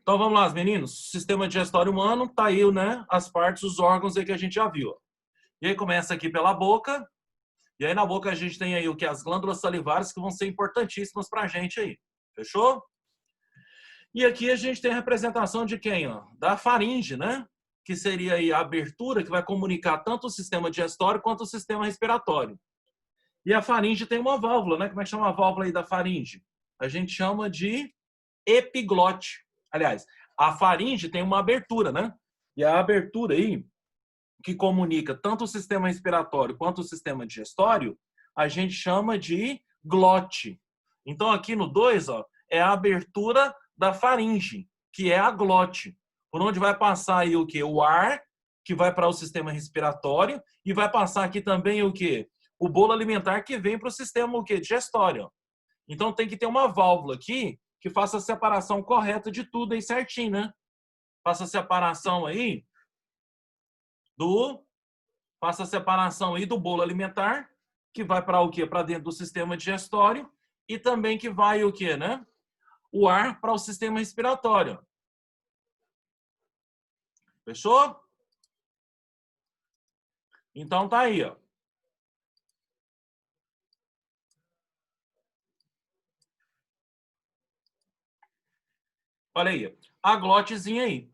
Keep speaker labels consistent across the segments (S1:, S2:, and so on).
S1: Então vamos lá, meninos. Sistema digestório humano, tá aí, né? As partes, os órgãos aí que a gente já viu. E aí começa aqui pela boca. E aí na boca a gente tem aí o que? As glândulas salivares que vão ser importantíssimas pra gente aí. Fechou? E aqui a gente tem a representação de quem? Ó? Da faringe, né? Que seria aí a abertura que vai comunicar tanto o sistema digestório quanto o sistema respiratório. E a faringe tem uma válvula, né? Como é que chama a válvula aí da faringe? A gente chama de epiglote. Aliás, a faringe tem uma abertura, né? E a abertura aí, que comunica tanto o sistema respiratório quanto o sistema digestório, a gente chama de glote. Então, aqui no 2, ó, é a abertura da faringe, que é a glote, por onde vai passar aí o quê? O ar, que vai para o sistema respiratório, e vai passar aqui também o quê? O bolo alimentar que vem para o sistema o quê? Digestório. Então, tem que ter uma válvula aqui que faça a separação correta de tudo aí certinho, né? Faça a separação aí do bolo alimentar, que vai para o quê? Para dentro do sistema digestório, e também que vai o quê, né? O ar para o sistema respiratório. Fechou? Então tá aí, ó. Olha aí, a glotezinha aí.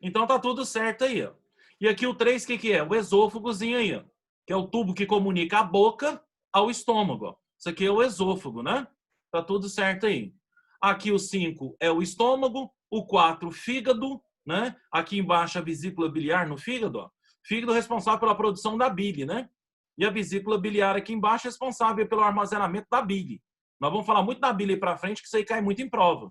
S1: Então tá tudo certo aí, ó. E aqui o 3, o que é? O esôfagozinho aí, ó. Que é o tubo que comunica a boca ao estômago, ó. Isso aqui é o esôfago, né? Tá tudo certo aí. Aqui o 5 é o estômago, o 4 o fígado, né? Aqui embaixo a vesícula biliar no fígado, ó. Fígado responsável pela produção da bile, né? E a vesícula biliar aqui embaixo responsável pelo armazenamento da bile. Nós vamos falar muito da bile aí pra frente, que isso aí cai muito em prova.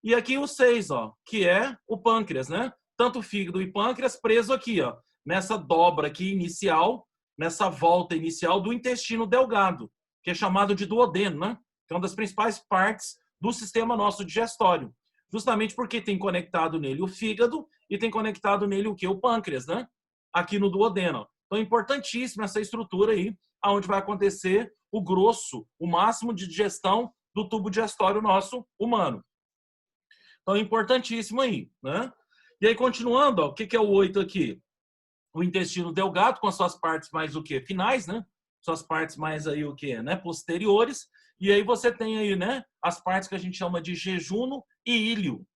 S1: E aqui o 6, ó, que é o pâncreas, né? Tanto fígado e pâncreas preso aqui, ó, nessa dobra aqui inicial, nessa volta inicial do intestino delgado, que é chamado de duodeno, né? Que é uma das principais partes do sistema nosso digestório. Justamente porque tem conectado nele o fígado e tem conectado nele o que? O pâncreas, né? Aqui no duodeno. Então é importantíssima essa estrutura aí, aonde vai acontecer o grosso, o máximo de digestão do tubo digestório nosso humano. Então, é importantíssimo aí, né? E aí, continuando, ó, o que é o 8 aqui? O intestino delgado, com as suas partes mais o quê? Finais, né? Suas partes mais aí o quê? Né? Posteriores. E aí você tem aí, né? As partes que a gente chama de jejuno e íleo.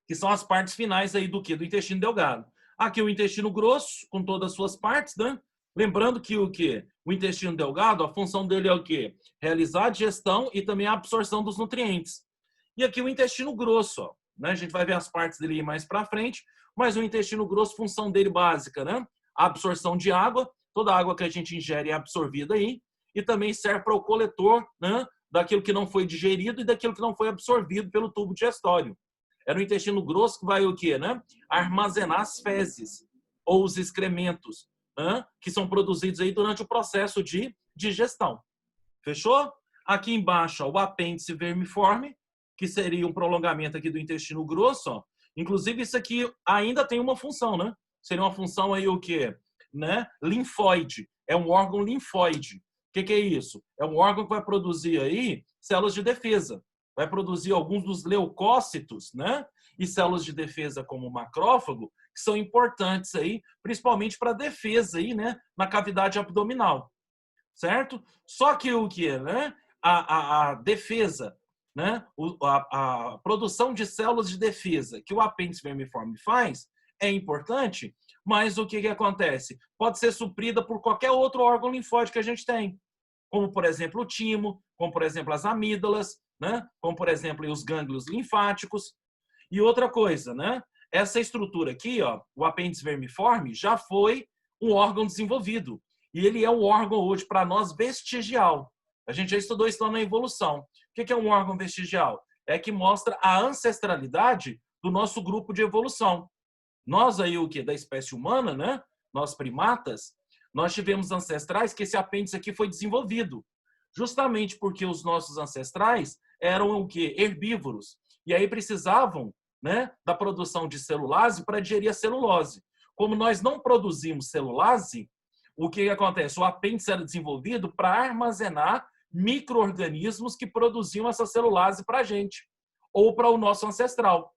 S1: Que são as partes finais aí do quê? Do intestino delgado. Aqui o intestino grosso, com todas as suas partes, né? Lembrando que o quê? O intestino delgado, a função dele é o quê? Realizar a digestão e também a absorção dos nutrientes. E aqui o intestino grosso, ó, né? A gente vai ver as partes dele mais para frente, mas o intestino grosso, função dele básica, né? A absorção de água, toda a água que a gente ingere é absorvida aí, e também serve para o coletor, né? Daquilo que não foi digerido e daquilo que não foi absorvido pelo tubo digestório. É no intestino grosso que vai o quê, né? Armazenar as fezes ou os excrementos, né? Que são produzidos aí durante o processo de digestão. Fechou? Aqui embaixo, ó, o apêndice vermiforme, que seria um prolongamento aqui do intestino grosso, ó. Inclusive isso aqui ainda tem uma função, né? Seria uma função aí o quê? Né? Linfóide. É um órgão linfóide. O que é isso? É um órgão que vai produzir aí células de defesa. Vai produzir alguns dos leucócitos, né? E células de defesa como o macrófago, que são importantes aí, principalmente para a defesa aí, né? Na cavidade abdominal. Certo? Só que o que, né? A defesa, né? A produção de células de defesa que o apêndice vermiforme faz é importante, mas o que acontece? Pode ser suprida por qualquer outro órgão linfóide que a gente tem, como por exemplo o timo, como por exemplo as amígdalas, né? Como por exemplo os gânglios linfáticos. E outra coisa, né? Essa estrutura aqui, ó, o apêndice vermiforme, já foi um órgão desenvolvido. E ele é um órgão hoje, para nós, vestigial. A gente já estudou isso lá na evolução. O que é um órgão vestigial? É que mostra a ancestralidade do nosso grupo de evolução. Nós aí, o quê? Da espécie humana, né? Nós primatas, nós tivemos ancestrais que esse apêndice aqui foi desenvolvido. Justamente porque os nossos ancestrais eram o quê? Herbívoros. E aí precisavam, né, da produção de celulase para digerir a celulose. Como nós não produzimos celulase, o que acontece? O apêndice era desenvolvido para armazenar micro-organismos que produziam essa celulase para a gente. ou para o nosso ancestral.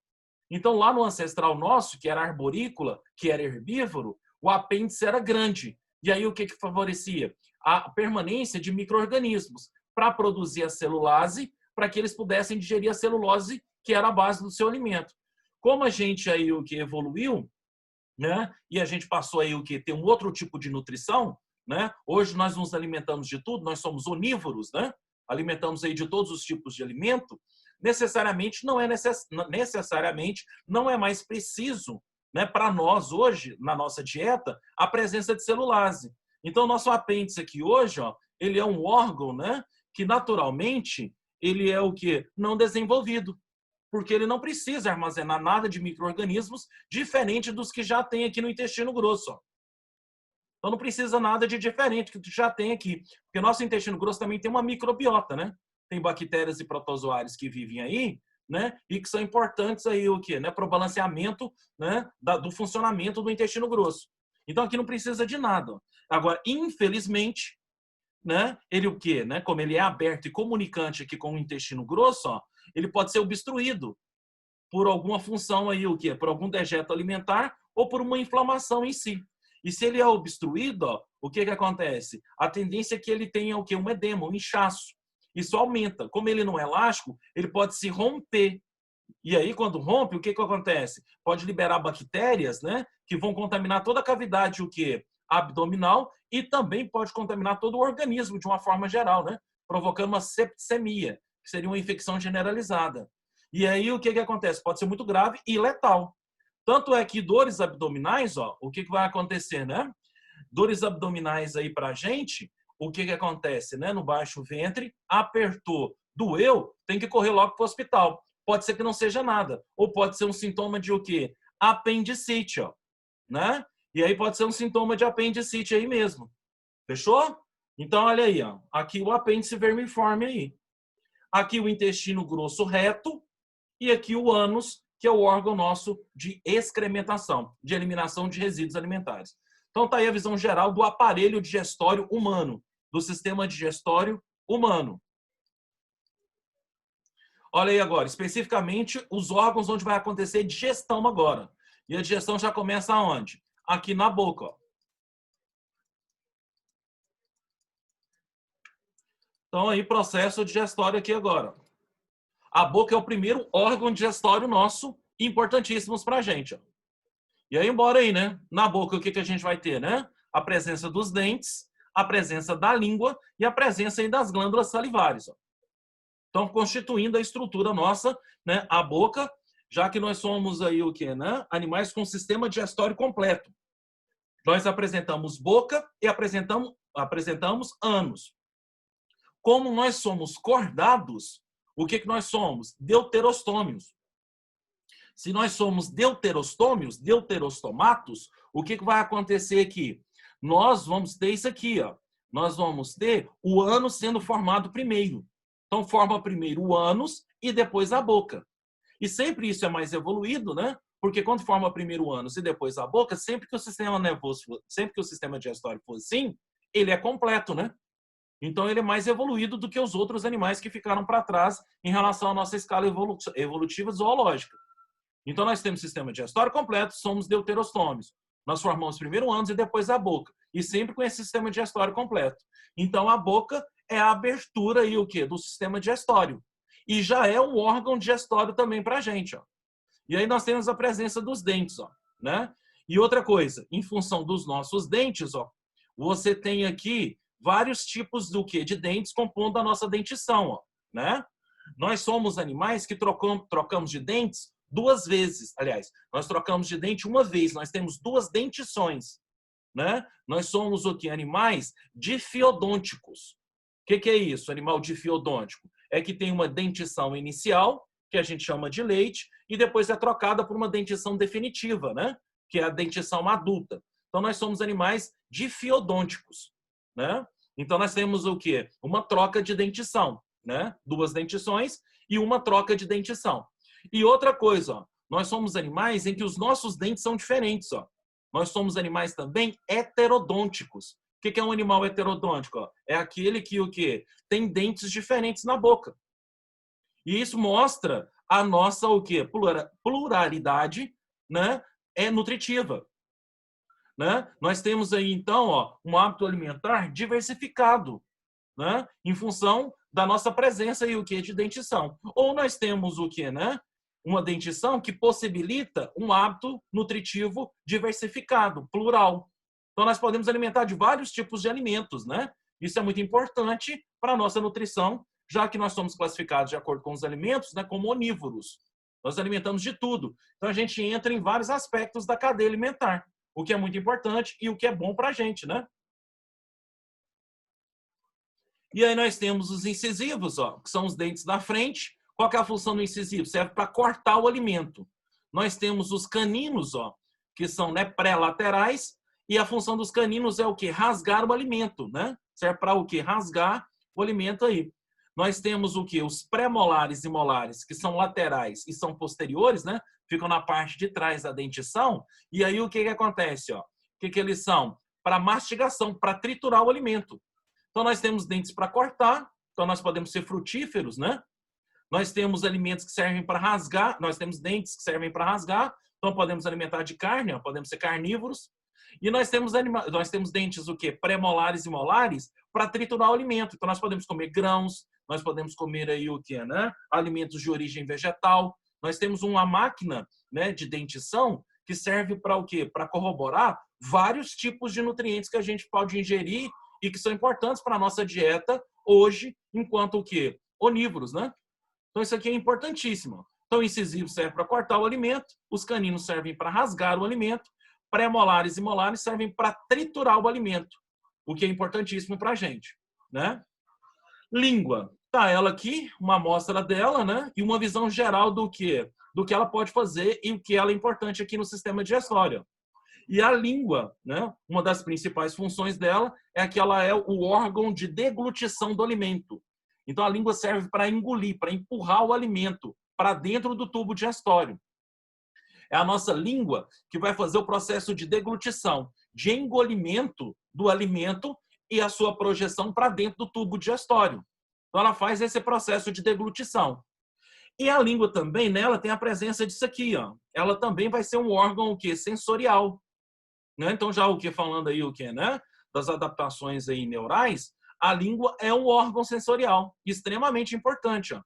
S1: Então, lá no ancestral nosso, que era arborícola, que era herbívoro, o apêndice era grande. E aí, o que favorecia? A permanência de micro-organismos para produzir a celulase, para que eles pudessem digerir a celulose, que era a base do seu alimento. Como a gente aí o que evoluiu, né? E a gente passou aí o que ter um outro tipo de nutrição, né? Hoje nós nos alimentamos de tudo, nós somos onívoros, né? Alimentamos aí de todos os tipos de alimento. Necessariamente não é mais preciso, né, para nós hoje na nossa dieta a presença de celulase. Então nosso apêndice aqui hoje, ó, ele é um órgão, né, que naturalmente ele é o que não desenvolvido, porque ele não precisa armazenar nada de micro-organismos diferente dos que já tem aqui no intestino grosso. Ó. Então não precisa nada de diferente que já tem aqui, porque nosso intestino grosso também tem uma microbiota, né? Tem bactérias e protozoários que vivem aí, né? E que são importantes aí o quê, né? Para o balanceamento, né? Do funcionamento do intestino grosso. Então aqui não precisa de nada. Ó. Agora, infelizmente, né? Ele o quê, né? Como ele é aberto e comunicante aqui com o intestino grosso, ó, ele pode ser obstruído por alguma função aí, o quê? Por algum dejeto alimentar ou por uma inflamação em si. E se ele é obstruído, ó, o que acontece? A tendência é que ele tenha o quê? Um edema, um inchaço. Isso aumenta. Como ele não é elástico, ele pode se romper. E aí, quando rompe, o que acontece? Pode liberar bactérias, né? Que vão contaminar toda a cavidade, o quê? Abdominal, e também pode contaminar todo o organismo de uma forma geral, né? Provocando uma septicemia, que seria uma infecção generalizada. E aí o que acontece? Pode ser muito grave e letal. Tanto é que dores abdominais, ó, o que vai acontecer, né? Dores abdominais aí pra gente, o que acontece, né? No baixo ventre, apertou, doeu, tem que correr logo pro hospital. Pode ser que não seja nada, ou pode ser um sintoma de o quê? Apendicite, ó, né? E aí pode ser um sintoma de apendicite aí mesmo. Fechou? Então, olha aí, ó. Aqui o apêndice vermiforme aí. Aqui o intestino grosso reto e aqui o ânus, que é o órgão nosso de excrementação, de eliminação de resíduos alimentares. Então tá aí a visão geral do aparelho digestório humano, do sistema digestório humano. Olha aí agora, especificamente os órgãos onde vai acontecer digestão agora. E a digestão já começa aonde? Aqui na boca, ó. Então aí processo digestório aqui agora. A boca é o primeiro órgão digestório nosso, importantíssimos pra gente, ó. E aí, embora aí, né? Na boca, o que a gente vai ter, né? A presença dos dentes, a presença da língua e a presença aí das glândulas salivares, ó. Então, constituindo a estrutura nossa, né? A boca, já que nós somos aí o quê, né? Animais com sistema digestório completo. Nós apresentamos boca e apresentamos ânus. Como nós somos cordados, o que nós somos? Deuterostômios. Se nós somos deuterostômios, deuterostomatos, o que vai acontecer aqui? Nós vamos ter isso aqui, ó. Nós vamos ter o ânus sendo formado primeiro. Então, forma primeiro o ânus e depois a boca. E sempre isso é mais evoluído, né? Porque quando forma primeiro o ânus e depois a boca, sempre que o sistema nervoso, sempre que o sistema digestório for assim, ele é completo, né? Então, ele é mais evoluído do que os outros animais que ficaram para trás em relação à nossa escala evolutiva zoológica. Então, nós temos sistema digestório completo, somos deuterostômios. Nós formamos primeiro o ânus e depois a boca. E sempre com esse sistema digestório completo. Então, a boca é a abertura aí, o quê? Do sistema digestório. E já é um órgão digestório também para a gente, ó. E aí nós temos a presença dos dentes, ó, né? E outra coisa, em função dos nossos dentes, ó, você tem aqui vários tipos do quê? De dentes compondo a nossa dentição, ó, né? Nós somos animais que trocamos de dentes 2 vezes. Aliás, nós trocamos de dente uma vez. Nós temos 2 dentições, né? Nós somos o quê? Animais difiodônticos. O que é isso, animal difiodôntico? É que tem uma dentição inicial, que a gente chama de leite, e depois é trocada por uma dentição definitiva, né? Que é a dentição adulta. Então, nós somos animais difiodônticos, né? Então, nós temos o quê? Uma troca de dentição, né? 2 dentições e uma troca de dentição. E outra coisa, ó, nós somos animais em que os nossos dentes são diferentes, ó. Nós somos animais também heterodônticos. O que é um animal heterodôntico? Ó? É aquele que o quê? Tem dentes diferentes na boca. E isso mostra a nossa o quê? Pluralidade, né, é nutritiva. Né? Nós temos aí, então, ó, um hábito alimentar diversificado, né? Em função da nossa presença e o que de dentição. Ou nós temos o que, né? Uma dentição que possibilita um hábito nutritivo diversificado, plural. Então, nós podemos alimentar de vários tipos de alimentos, né? Isso é muito importante para a nossa nutrição, já que nós somos classificados de acordo com os alimentos, né, como onívoros. Nós alimentamos de tudo. Então, a gente entra em vários aspectos da cadeia alimentar, o que é muito importante e o que é bom para a gente, né? E aí nós temos os incisivos, ó, que são os dentes da frente. Qual que é a função do incisivo? Serve para cortar o alimento. Nós temos os caninos, ó, que são, né, pré-laterais, e a função dos caninos é o quê? Rasgar o alimento, né? Serve para o quê? Rasgar o alimento aí. Nós temos o quê? Os pré-molares e molares, que são laterais e são posteriores, né? Ficam na parte de trás da dentição. E aí o que que acontece, ó? O que que eles são? Para mastigação, para triturar o alimento. Então, nós temos dentes para cortar, então nós podemos ser frutíferos, né? Nós temos alimentos que servem para rasgar, nós temos dentes que servem para rasgar, então podemos alimentar de carne, ó, podemos ser carnívoros. E nós temos dentes o quê? Pré-molares e molares para triturar o alimento. Então, nós podemos comer grãos, nós podemos comer aí o quê, né? Alimentos de origem vegetal. Nós temos uma máquina, né, de dentição que serve para o quê? Para corroborar vários tipos de nutrientes que a gente pode ingerir e que são importantes para a nossa dieta hoje, enquanto o quê? Onívoros, né? Então, isso aqui é importantíssimo. Então, o incisivo serve para cortar o alimento, os caninos servem para rasgar o alimento, pré-molares e molares servem para triturar o alimento, o que é importantíssimo para a gente, né? Língua. Tá ela aqui, uma amostra dela, né? E uma visão geral do que ela pode fazer e o que ela é importante aqui no sistema digestório. E a língua, né, uma das principais funções dela é que ela é o órgão de deglutição do alimento. Então, a língua serve para engolir, para empurrar o alimento para dentro do tubo digestório. É a nossa língua que vai fazer o processo de deglutição, de engolimento do alimento e a sua projeção para dentro do tubo digestório. Então, ela faz esse processo de deglutição. E a língua também, nela tem a presença disso aqui, ó. Ela também vai ser um órgão o quê? Sensorial. Né? Então, já o que falando aí o que, né? Das adaptações aí neurais, a língua é um órgão sensorial extremamente importante, ó.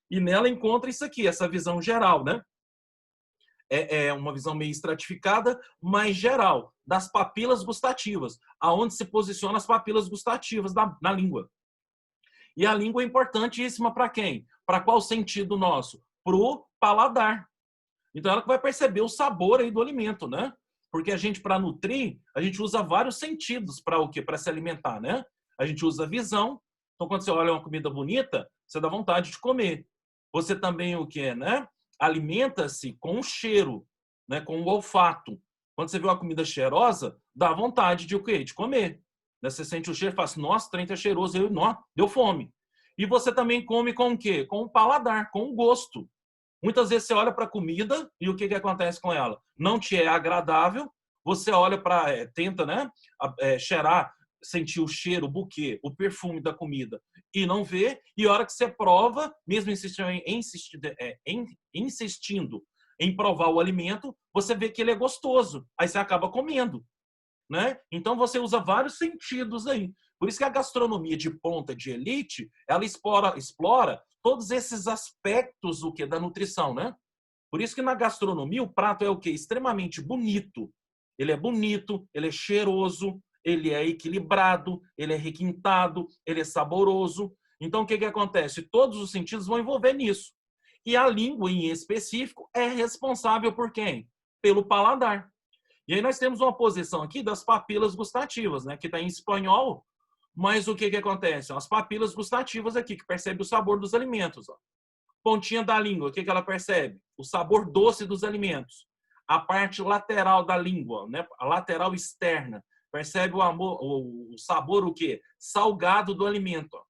S1: E nela encontra isso aqui, essa visão geral, né? É uma visão meio estratificada, mas geral, das papilas gustativas, aonde se posicionam as papilas gustativas na língua. E a língua é importantíssima para quem? Para qual sentido nosso? Para o paladar. Então, ela que vai perceber o sabor aí do alimento, né? Porque a gente, para nutrir, a gente usa vários sentidos para o quê? Para se alimentar, né? A gente usa a visão. Então, quando você olha uma comida bonita, você dá vontade de comer. Você também o quê, né? Alimenta-se com o cheiro, né? Com o olfato. Quando você vê uma comida cheirosa, dá vontade de o quê? De comer. Né? Você sente o cheiro e fala assim, nossa, o trem tá cheiroso. Deu fome. E você também come com o quê? Com o paladar, com o gosto. Muitas vezes você olha para a comida e o que acontece com ela? Não te é agradável, você olha para, tenta, né, cheirar, sentir o cheiro, o buquê, o perfume da comida e não vê, e a hora que você prova, mesmo insistindo em provar o alimento, você vê que ele é gostoso, aí você acaba comendo. Né? Então você usa vários sentidos aí. Por isso que a gastronomia de ponta, de elite, ela explora todos esses aspectos o que da nutrição, né? Por isso que na gastronomia o prato é o que? Extremamente bonito. Ele é bonito, ele é cheiroso, ele é equilibrado, ele é requintado, ele é saboroso. Então o que acontece? Todos os sentidos vão envolver nisso. E a língua em específico é responsável por quem? Pelo paladar. E aí nós temos uma posição aqui das papilas gustativas, né? Que está em espanhol, mas o que acontece? As papilas gustativas aqui, que percebe o sabor dos alimentos. Ó. Pontinha da língua, o que ela percebe? O sabor doce dos alimentos. A parte lateral da língua, né? A lateral externa, percebe o sabor o quê? Salgado do alimento. Ó.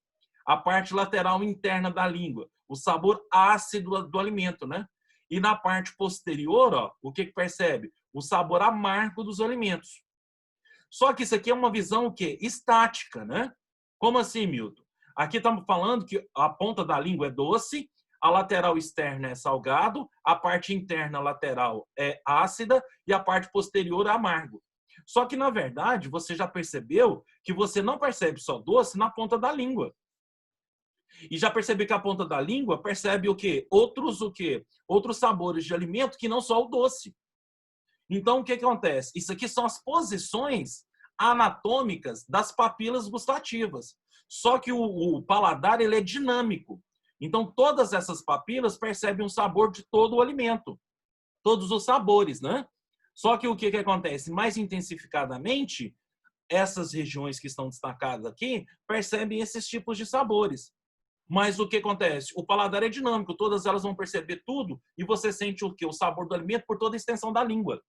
S1: A parte lateral interna da língua, o sabor ácido do alimento, né? E na parte posterior, ó, o que percebe? O sabor amargo dos alimentos. Só que isso aqui é uma visão o quê? Estática, né? Como assim, Milton? Aqui estamos falando que a ponta da língua é doce, a lateral externa é salgado, a parte interna lateral é ácida e a parte posterior é amargo. Só que, na verdade, você já percebeu que você não percebe só doce na ponta da língua. E já percebeu que a ponta da língua percebe o quê? Outros sabores de alimento que não só o doce. Então, o que acontece? Isso aqui são as posições anatômicas das papilas gustativas. Só que o paladar ele é dinâmico. Então, todas essas papilas percebem o sabor de todo o alimento. Todos os sabores, né? Só que o que acontece? Mais intensificadamente, essas regiões que estão destacadas aqui percebem esses tipos de sabores. Mas o que acontece? O paladar é dinâmico, todas elas vão perceber tudo e você sente o quê? O sabor do alimento por toda a extensão da língua.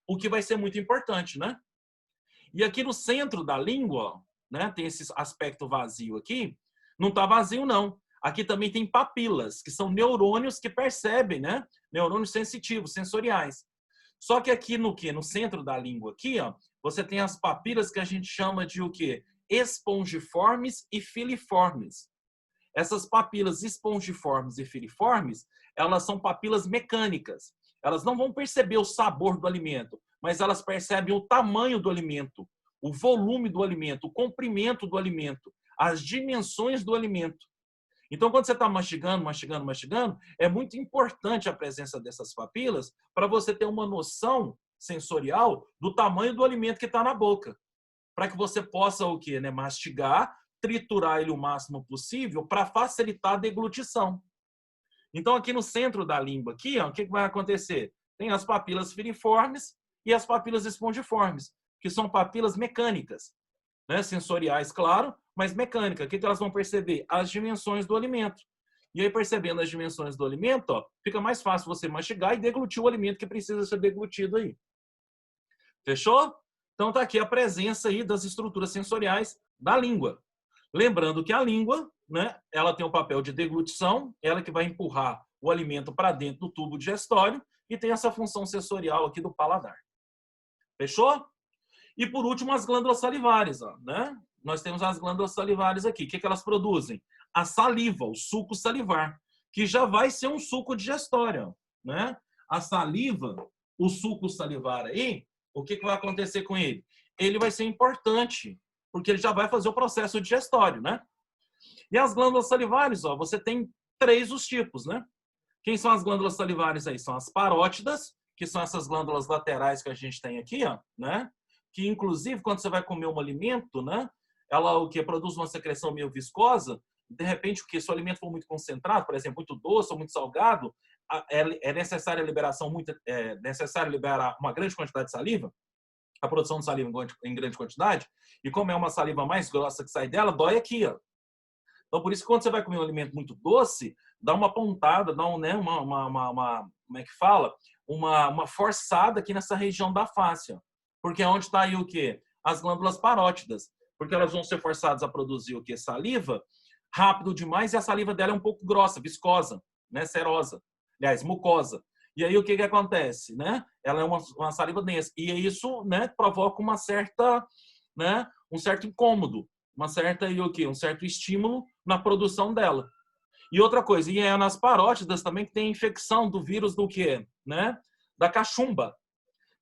S1: O que vai ser muito importante, né? E aqui no centro da língua, né, tem esse aspecto vazio aqui, não está vazio não. Aqui também tem papilas, que são neurônios que percebem, né? Neurônios sensitivos, sensoriais. Só que aqui no quê? No centro da língua aqui, ó, você tem as papilas que a gente chama de o quê? Espongiformes e filiformes. Essas papilas espongiformes e filiformes, elas são papilas mecânicas. Elas não vão perceber o sabor do alimento, mas elas percebem o tamanho do alimento, o volume do alimento, o comprimento do alimento, as dimensões do alimento. Então, quando você está mastigando, é muito importante a presença dessas papilas para você ter uma noção sensorial do tamanho do alimento que está na boca. Para que você possa o quê? Né? Mastigar, triturar ele o máximo possível para facilitar a deglutição. Então, aqui no centro da língua, aqui, ó, o que vai acontecer? Tem as papilas filiformes e as papilas espongiformes, que são papilas mecânicas, né? Sensoriais, claro, mas mecânicas. O que elas vão perceber? As dimensões do alimento. E aí, percebendo as dimensões do alimento, ó, fica mais fácil você mastigar e deglutir o alimento que precisa ser deglutido aí. Fechou? Então, está aqui a presença aí das estruturas sensoriais da língua. Lembrando que a língua, né, ela tem o papel de deglutição, ela que vai empurrar o alimento para dentro do tubo digestório e tem essa função sensorial aqui do paladar. Fechou? E por último, as glândulas salivares, ó, né? Nós temos as glândulas salivares aqui. O que elas produzem? A saliva, o suco salivar, que já vai ser um suco digestório, né? A saliva, o suco salivar aí, o que vai acontecer com ele? Ele vai ser importante, porque ele já vai fazer o processo digestório, né? E as glândulas salivares, ó, você tem os tipos, né? Quem são as glândulas salivares aí? São as parótidas, que são essas glândulas laterais que a gente tem aqui, ó, né? Que inclusive quando você vai comer um alimento, né? Ela o que produz uma secreção meio viscosa. De repente, o que se o alimento for muito concentrado, por exemplo, muito doce ou muito salgado, é necessário necessário liberar uma grande quantidade de saliva, a produção de saliva em grande quantidade, e como é uma saliva mais grossa que sai dela, dói aqui, ó. Então, por isso que quando você vai comer um alimento muito doce, dá uma pontada, dá né, como é que fala? Uma forçada aqui nessa região da face, ó. Porque é onde está aí o quê? As glândulas parótidas. Porque elas vão ser forçadas a produzir o quê? Saliva rápido demais e a saliva dela é um pouco grossa, viscosa, né? Serosa. Aliás, mucosa. E aí o que acontece? Né? Ela é uma saliva densa. E isso, né, provoca uma certa, né, um certo incômodo, uma certa, e o quê? Um certo estímulo na produção dela. E outra coisa, e é nas parótidas também que tem infecção do vírus do quê? Né? Da cachumba.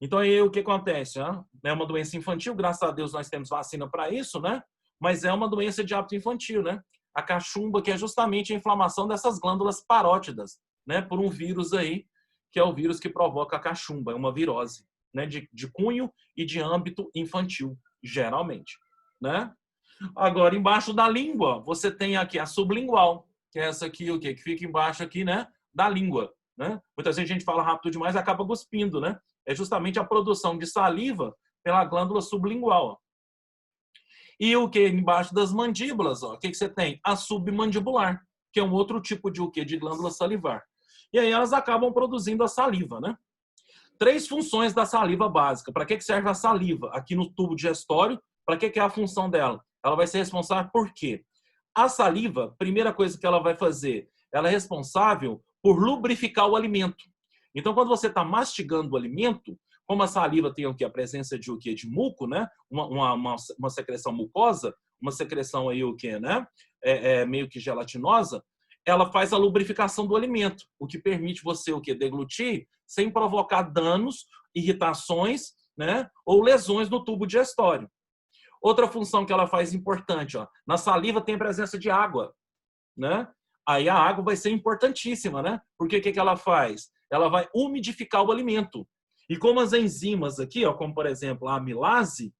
S1: Então aí o que acontece? Né? É uma doença infantil, graças a Deus nós temos vacina para isso, né? Mas é uma doença de hábito infantil, né? A cachumba, que é justamente a inflamação dessas glândulas parótidas, né? Por um vírus aí, que é o vírus que provoca a cachumba, é uma virose, né? De cunho e de âmbito infantil, geralmente, né? Agora, embaixo da língua, você tem aqui a sublingual, que é essa aqui, o quê? Que fica embaixo aqui, né? Da língua, né? Muitas vezes a gente fala rápido demais e acaba cuspindo, né? É justamente a produção de saliva pela glândula sublingual. Ó. E o que? Embaixo das mandíbulas, ó, o que você tem? A submandibular, que é um outro tipo de o quê? De glândula salivar. E aí elas acabam produzindo a saliva, né? 3 funções da saliva básica. Para que serve a saliva? Aqui no tubo digestório, para que é a função dela? Ela vai ser responsável por quê? A saliva, primeira coisa que ela vai fazer, ela é responsável por lubrificar o alimento. Então, quando você está mastigando o alimento, como a saliva tem o quê? A presença de o quê? De muco, né? Uma secreção mucosa, uma secreção aí o quê, né? Meio que gelatinosa. ela faz a lubrificação do alimento, o que permite você o quê? Deglutir sem provocar danos, irritações, né? Ou lesões no tubo digestório. Outra função que ela faz importante, ó, na saliva tem a presença de água, né? Aí a água vai ser importantíssima, né? Porque o que ela faz? Ela vai umidificar o alimento. E como as enzimas aqui, ó, como por exemplo a amilase,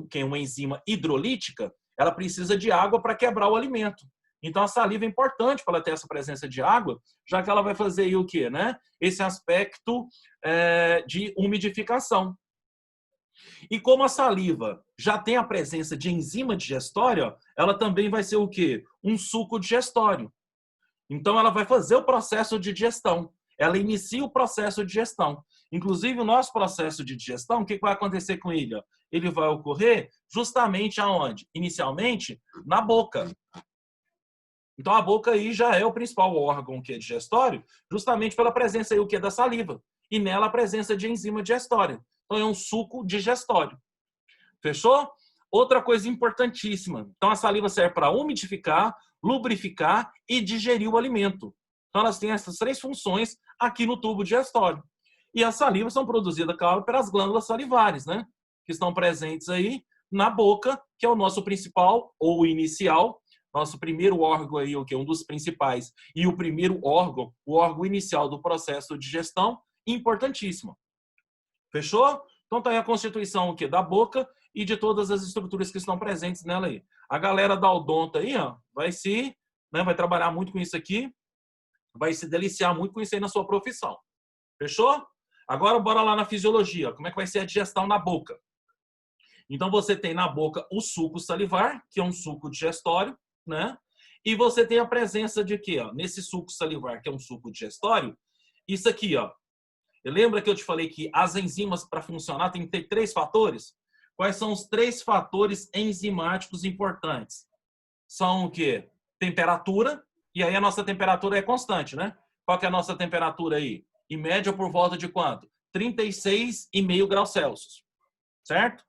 S1: que é uma enzima hidrolítica, ela precisa de água para quebrar o alimento. Então a saliva é importante para ela ter essa presença de água, já que ela vai fazer aí o quê, né? Esse aspecto de umidificação. E como a saliva já tem a presença de enzima digestória, ela também vai ser o quê? Um suco digestório. Então ela vai fazer o processo de digestão. Ela inicia o processo de digestão. Inclusive o nosso processo de digestão, o que vai acontecer com ele? Ele vai ocorrer justamente aonde? Inicialmente, na boca. Então a boca aí já é o principal órgão que é digestório, justamente pela presença aí o que é da saliva e nela a presença de enzima digestória. Então é um suco digestório. Fechou? Outra coisa importantíssima. Então a saliva serve para umidificar, lubrificar e digerir o alimento. Então elas têm essas três funções aqui no tubo digestório. E as salivas são produzidas, claro, pelas glândulas salivares, né? Que estão presentes aí na boca, que é o nosso principal ou inicial, nosso primeiro órgão aí, o que é um dos principais, e o primeiro órgão, o órgão inicial do processo de digestão, importantíssimo. Fechou? Então tá aí a constituição o quê? Da boca e de todas as estruturas que estão presentes nela aí. A galera da odonto aí, ó, vai trabalhar muito com isso aqui, vai se deliciar muito com isso aí na sua profissão. Fechou? Agora bora lá na fisiologia. Como é que vai ser a digestão na boca? Então você tem na boca o suco salivar, que é um suco digestório, né? E você tem a presença de quê? Ó? Nesse suco salivar, que é um suco digestório, isso aqui, ó. Lembra que eu te falei que as enzimas, para funcionar, tem que ter 3 fatores? Quais são os 3 fatores enzimáticos importantes? São o quê? Temperatura, e aí a nossa temperatura é constante, né? Qual que é a nossa temperatura aí? Em média, por volta de quanto? 36,5 graus Celsius. Certo?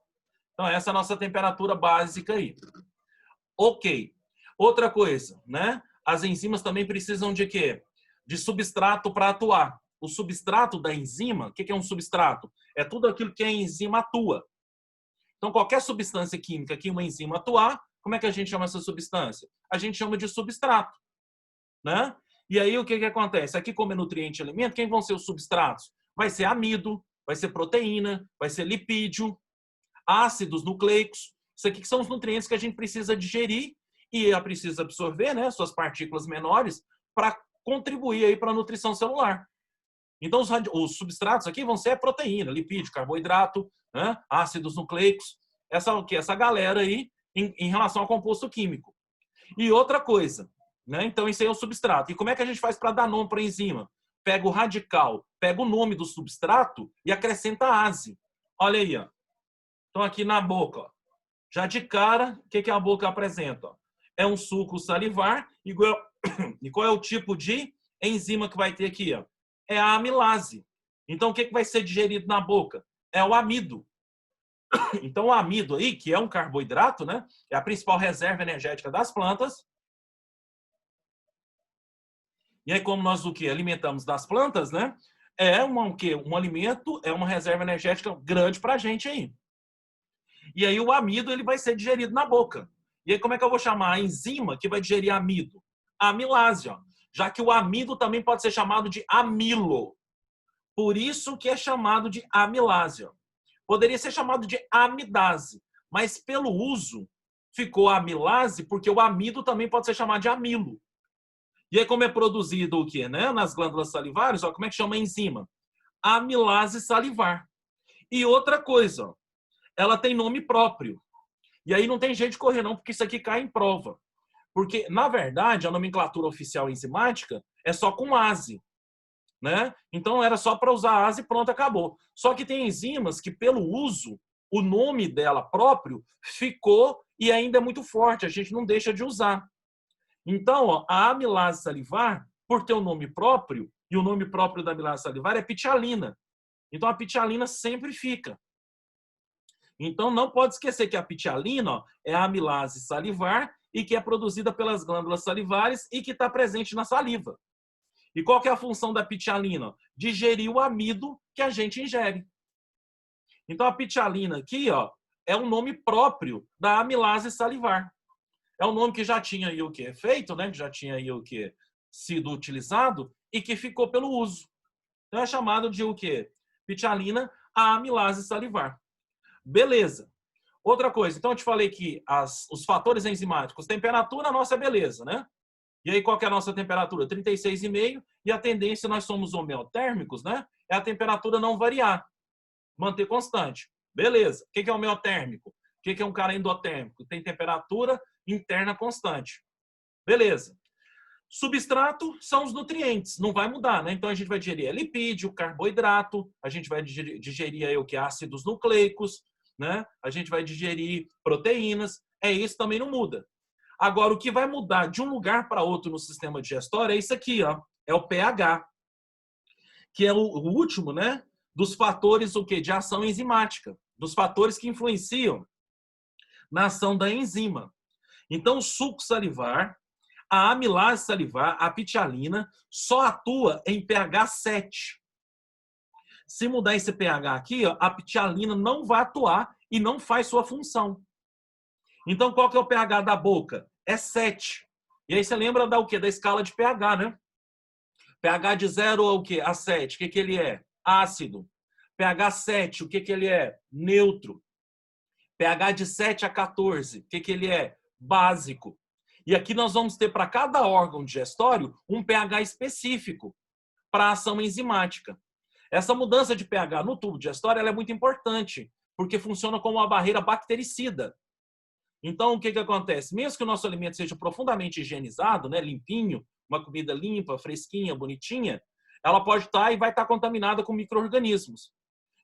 S1: Então, essa é a nossa temperatura básica aí. Ok. Outra coisa, né? As enzimas também precisam de quê? De substrato para atuar. O substrato da enzima, o que é um substrato? É tudo aquilo que a enzima atua. Então, qualquer substância química que uma enzima atuar, como é que a gente chama essa substância? A gente chama de substrato, né? E aí, o que acontece? Aqui, como é nutriente e alimento, quem vão ser os substratos? Vai ser amido, vai ser proteína, vai ser lipídio, ácidos nucleicos. Isso aqui que são os nutrientes que a gente precisa digerir e precisa absorver, né, suas partículas menores para contribuir aí para a nutrição celular. Então, os substratos aqui vão ser a proteína, lipídio, carboidrato, né, ácidos nucleicos, essa galera aí em relação ao composto químico. E outra coisa, né, então isso aí é o substrato. E como é que a gente faz para dar nome para a enzima? Pega o radical, pega o nome do substrato e acrescenta ase. Olha aí, ó. Então, aqui na boca, ó, já de cara, o que a boca apresenta? Ó? É um suco salivar. E qual é o tipo de enzima que vai ter aqui? Ó? É a amilase. Então, o que vai ser digerido na boca? É o amido. Então, o amido aí, que é um carboidrato, né? É a principal reserva energética das plantas. E aí, como nós o que alimentamos das plantas, né? Um alimento, é uma reserva energética grande para a gente aí. E aí o amido ele vai ser digerido na boca. E aí como é que eu vou chamar a enzima que vai digerir amido? A amilase, ó. Já que o amido também pode ser chamado de amilo. Por isso que é chamado de amilase. Ó. Poderia ser chamado de amidase, mas pelo uso ficou amilase porque o amido também pode ser chamado de amilo. E aí como é produzido o quê? Né? Nas glândulas salivares, ó, como é que chama a enzima? Amilase salivar. E outra coisa, ó, ela tem nome próprio. E aí não tem jeito de correr não, porque isso aqui cai em prova. Porque, na verdade, a nomenclatura oficial enzimática é só com ase. Né? Então era só para usar ase e pronto, acabou. Só que tem enzimas que, pelo uso, o nome dela próprio ficou e ainda é muito forte, a gente não deixa de usar. Então, ó, a amilase salivar, por ter o nome próprio, e o nome próprio da amilase salivar é pitialina. Então a pitialina sempre fica. Então, não pode esquecer que a pitialina, ó, é a amilase salivar e que é produzida pelas glândulas salivares e que está presente na saliva. E qual que é a função da pitialina? Digerir o amido que a gente ingere. Então, a pitialina aqui, ó, é um nome próprio da amilase salivar. É um nome que já tinha aí o que? Feito, né? Que já tinha aí o que? Sido utilizado e que ficou pelo uso. Então, é chamado de o quê? Pitialina, a amilase salivar. Beleza. Outra coisa, então eu te falei que os fatores enzimáticos, temperatura, nossa, é beleza, né? E aí, qual que é a nossa temperatura? 36,5, e a tendência, nós somos homeotérmicos, né? É a temperatura não variar, manter constante. Beleza. O que é homeotérmico? O que é um cara endotérmico? Tem temperatura interna constante. Beleza. Substrato são os nutrientes, não vai mudar, né? Então a gente vai digerir lipídio, carboidrato, a gente vai digerir aí o que? Ácidos nucleicos, né? A gente vai digerir proteínas, isso também não muda. Agora, o que vai mudar de um lugar para outro no sistema digestório é isso aqui, ó, é o pH, que é o último, né, dos fatores o quê? De ação enzimática, dos fatores que influenciam na ação da enzima. Então, o suco salivar, a amilase salivar, a pitialina, só atua em pH 7. Se mudar esse pH aqui, ó, a pitialina não vai atuar e não faz sua função. Então, qual que é o pH da boca? É 7. E aí você lembra da o quê? Da escala de pH, né? pH de 0 ao quê? A 7. O que ele é? Ácido. pH 7, o que ele é? Neutro. pH de 7 a 14, o que ele é? Básico. E aqui nós vamos ter para cada órgão digestório um pH específico para a ação enzimática. Essa mudança de pH no tubo digestório ela é muito importante, porque funciona como uma barreira bactericida. Então, o que acontece? Mesmo que o nosso alimento seja profundamente higienizado, né, limpinho, uma comida limpa, fresquinha, bonitinha, ela pode estar e vai estar contaminada com micro-organismos.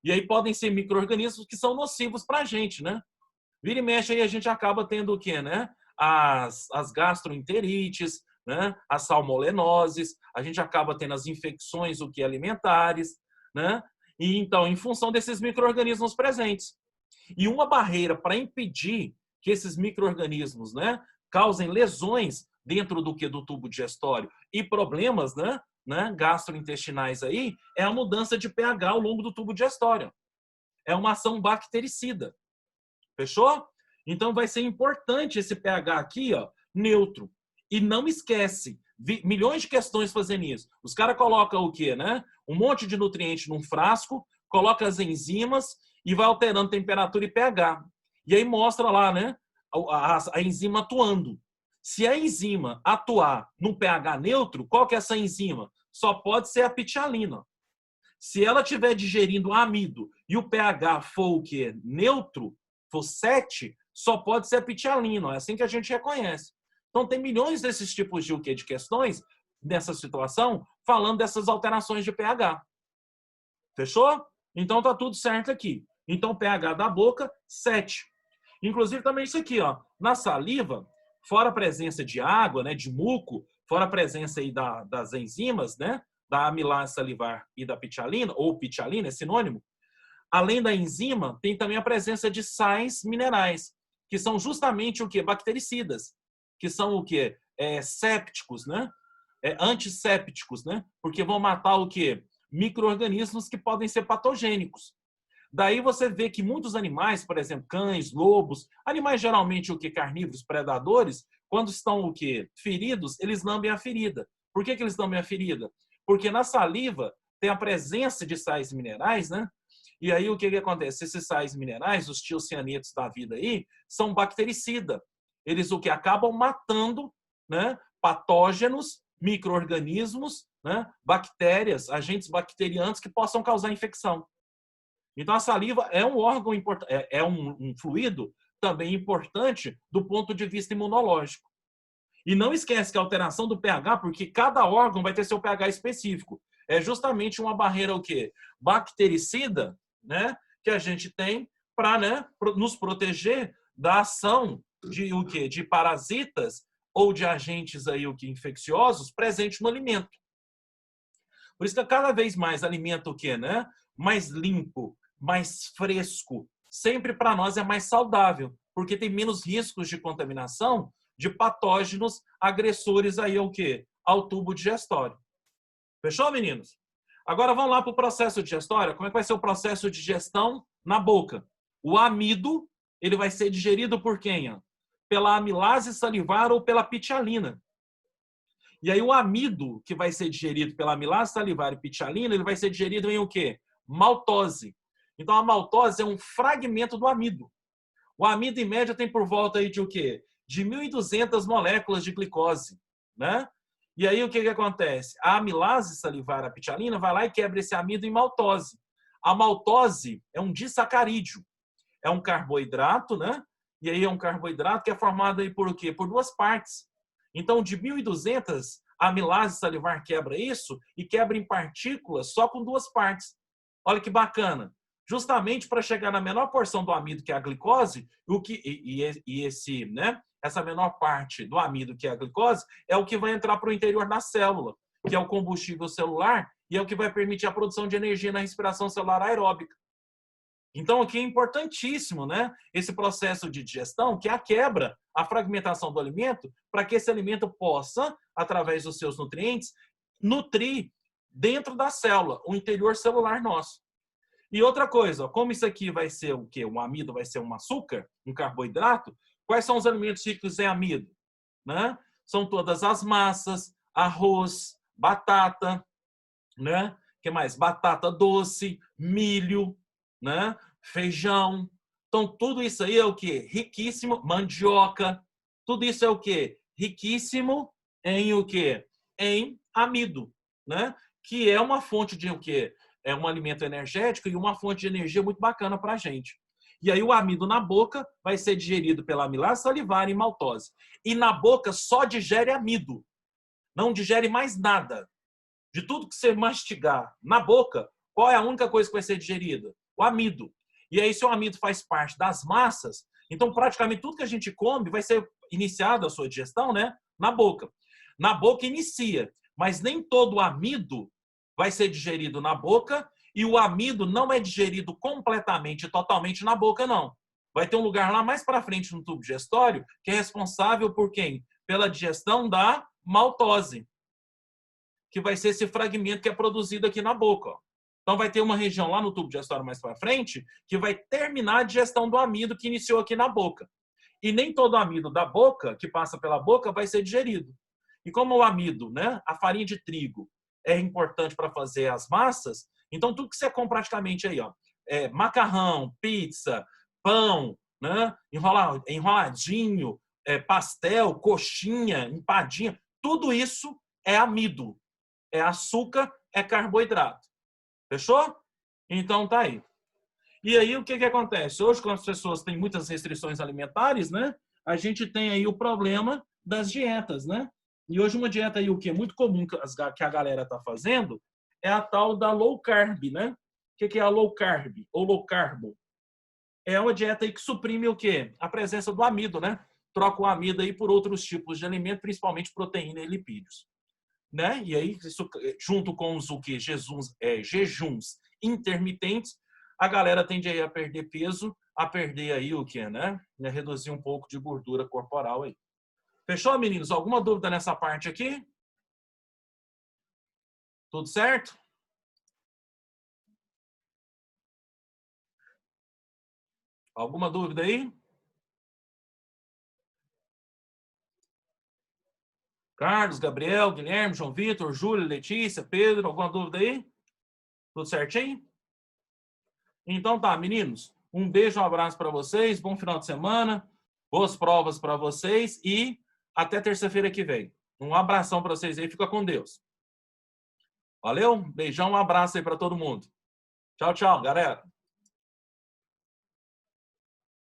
S1: E aí podem ser micro-organismos que são nocivos para a gente, né? Vira e mexe aí a gente acaba tendo o quê, né? As gastroenterites, né? As salmoneloses, a gente acaba tendo as infecções o que alimentares, né? E então, em função desses micro-organismos presentes. E uma barreira para impedir que esses micro-organismos, né, causem lesões dentro do tubo digestório e problemas, né, gastrointestinais aí, é a mudança de pH ao longo do tubo digestório. É uma ação bactericida. Fechou? Então vai ser importante esse pH aqui, ó, neutro. E não esquece, milhões de questões fazendo isso. Os caras colocam o quê, né? Um monte de nutriente num frasco, coloca as enzimas e vai alterando temperatura e pH. E aí mostra lá, né, a enzima atuando. Se a enzima atuar no pH neutro, qual que é essa enzima? Só pode ser a pitialina. Se ela estiver digerindo amido e o pH for o quê? Neutro, for 7, só pode ser a pitialina. É assim que a gente reconhece. Então tem milhões desses tipos de, de questões nessa situação falando dessas alterações de pH. Fechou? Então tá tudo certo aqui. Então pH da boca, 7. Inclusive também isso aqui, ó, na saliva, fora a presença de água, né, de muco, fora a presença aí das enzimas, né, da amilase salivar e da pitialina, ou pitialina, é sinônimo, além da enzima, tem também a presença de sais minerais, que são justamente o que? Bactericidas, que são o que? Sépticos, né? Antissépticos, né? Porque vão matar o que? Micro-organismos que podem ser patogênicos. Daí você vê que muitos animais, por exemplo, cães, lobos, animais geralmente o que? Carnívoros, predadores, quando estão o que? Feridos, eles lambem a ferida. Por que eles lambem a ferida? Porque na saliva tem a presença de sais minerais, né? E aí o que acontece? Esses sais minerais, os tiocianetos da vida aí, são bactericida. Eles o que acabam matando, né, patógenos, micro-organismos, né, bactérias, agentes bacterianos que possam causar infecção. Então a saliva é um órgão importante, é um fluido também importante do ponto de vista imunológico. E não esquece que a alteração do pH, porque cada órgão vai ter seu pH específico, é justamente uma barreira o quê? Bactericida, né, que a gente tem para, né, nos proteger da ação de o quê? De parasitas ou de agentes aí o que infecciosos presentes no alimento. Por isso que cada vez mais alimento o quê, né? Mais limpo, mais fresco, sempre para nós é mais saudável, porque tem menos riscos de contaminação de patógenos agressores aí ao quê? Ao tubo digestório. Fechou, meninos? Agora vamos lá para o processo digestório. Como é que vai ser o processo de digestão na boca? O amido, ele vai ser digerido por quem? Ó? Pela amilase salivar ou pela pitialina. E aí o amido, que vai ser digerido pela amilase salivar e pitialina, ele vai ser digerido em o quê? Maltose. Então a maltose é um fragmento do amido. O amido, em média, tem por volta aí de o quê? De 1.200 moléculas de glicose, né? E aí o que acontece? A amilase salivar, a pitialina, vai lá e quebra esse amido em maltose. A maltose é um disacarídeo. É um carboidrato, né? E aí é um carboidrato que é formado aí por o quê? Por duas partes. Então, de 1.200, a amilase salivar quebra isso e quebra em partículas só com duas partes. Olha que bacana. Justamente para chegar na menor porção do amido, que é a glicose, essa menor parte do amido, que é a glicose, é o que vai entrar para o interior da célula, que é o combustível celular, e é o que vai permitir a produção de energia na respiração celular aeróbica. Então, aqui é importantíssimo, né, esse processo de digestão, que é a quebra, a fragmentação do alimento, para que esse alimento possa, através dos seus nutrientes, nutrir dentro da célula, o interior celular nosso. E outra coisa, como isso aqui vai ser o quê? Um amido vai ser um açúcar, um carboidrato, quais são os alimentos ricos em amido? Né? São todas as massas, arroz, batata, né? Que mais? Batata doce, milho, né? Feijão. Então, tudo isso aí é o quê? Riquíssimo. Mandioca. Tudo isso é o quê? Riquíssimo em o quê? Em amido, né? Que é uma fonte de o quê? É um alimento energético e uma fonte de energia muito bacana para a gente. E aí o amido na boca vai ser digerido pela amilase salivar e maltose. E na boca só digere amido. Não digere mais nada. De tudo que você mastigar na boca, qual é a única coisa que vai ser digerida? O amido. E aí, se o amido faz parte das massas, então praticamente tudo que a gente come vai ser iniciado a sua digestão, né? Na boca. Na boca inicia, mas nem todo o amido vai ser digerido na boca e o amido não é digerido completamente, totalmente na boca, não. Vai ter um lugar lá mais para frente no tubo digestório que é responsável por quem? Pela digestão da maltose, que vai ser esse fragmento que é produzido aqui na boca. Ó. Então vai ter uma região lá no tubo digestório mais para frente que vai terminar a digestão do amido que iniciou aqui na boca. E nem todo amido da boca, que passa pela boca, vai ser digerido. E como o amido, né, a farinha de trigo, é importante para fazer as massas, então tudo que você come praticamente aí, ó, macarrão, pizza, pão, né, enroladinho, pastel, coxinha, empadinha, tudo isso é amido. É açúcar, é carboidrato. Fechou? Então tá aí. E aí o que acontece? Hoje, quando as pessoas têm muitas restrições alimentares, né? A gente tem aí o problema das dietas, né? E hoje uma dieta aí, o que é muito comum que a galera tá fazendo é a tal da low carb, né? O que é a low carb ou low carbo? É uma dieta aí que suprime o quê? A presença do amido, né? Troca o amido aí por outros tipos de alimento, principalmente proteína e lipídios. Né? E aí, isso, junto com os jejuns intermitentes, a galera tende aí a perder peso, a perder aí o que, né? A reduzir um pouco de gordura corporal aí. Fechou, meninos? Alguma dúvida nessa parte aqui? Tudo certo? Alguma dúvida aí? Carlos, Gabriel, Guilherme, João Vitor, Júlio, Letícia, Pedro, alguma dúvida aí? Tudo certinho? Então tá, meninos. Um beijo, um abraço para vocês, bom final de semana, boas provas para vocês e até terça-feira que vem. Um abração para vocês aí, fica com Deus. Valeu? Beijão, um abraço aí para todo mundo. Tchau, tchau, galera.